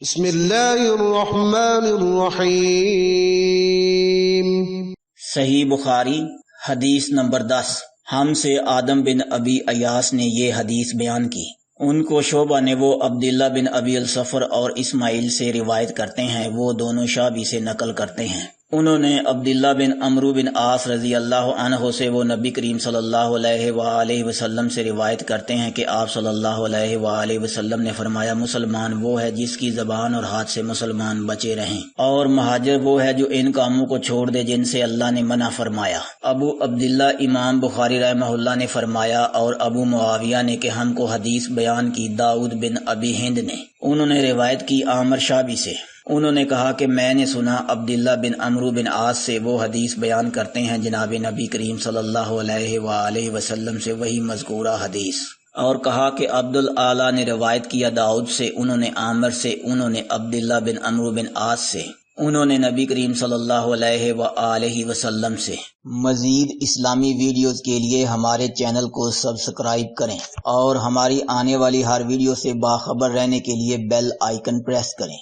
بسم اللہ الرحمن الرحیم۔ صحیح بخاری حدیث نمبر 10۔ ہم سے آدم بن ابی ایاس نے یہ حدیث بیان کی۔ ان کو شعبہ نے وہ عبداللہ بن ابی الصفر اور اسماعیل سے روایت کرتے ہیں، وہ دونوں شعبی سے نقل کرتے ہیں۔ انہوں نے عبداللہ بن عمرو بن عاص رضی اللہ عنہ سے وہ نبی کریم صلی اللہ علیہ وآلہ وسلم سے روایت کرتے ہیں کہ آپ صلی اللہ علیہ وآلہ وسلم نے فرمایا، مسلمان وہ ہے جس کی زبان اور ہاتھ سے مسلمان بچے رہیں، اور مہاجر وہ ہے جو ان کاموں کو چھوڑ دے جن سے اللہ نے منع فرمایا۔ ابو عبداللہ امام بخاری رحمہ اللہ نے فرمایا، اور ابو معاویہ نے کہ ہم کو حدیث بیان کی داؤد بن ابی ہند نے، انہوں نے روایت کی عامر شعبی سے۔ انہوں نے کہا کہ میں نے سنا عبداللہ بن عمرو بن عاص سے وہ حدیث بیان کرتے ہیں جناب نبی کریم صلی اللہ علیہ وآلہ وسلم سے وہی مذکورہ حدیث، اور کہا کہ عبد الاعلیٰ نے روایت کیا داؤد سے، انہوں نے عامر سے، انہوں نے عبداللہ بن عمرو بن عاص سے، انہوں نے نبی کریم صلی اللہ علیہ وآلہ وسلم سے۔ مزید اسلامی ویڈیوز کے لیے ہمارے چینل کو سبسکرائب کریں اور ہماری آنے والی ہر ویڈیو سے باخبر رہنے کے لیے بیل آئیکن پریس کریں۔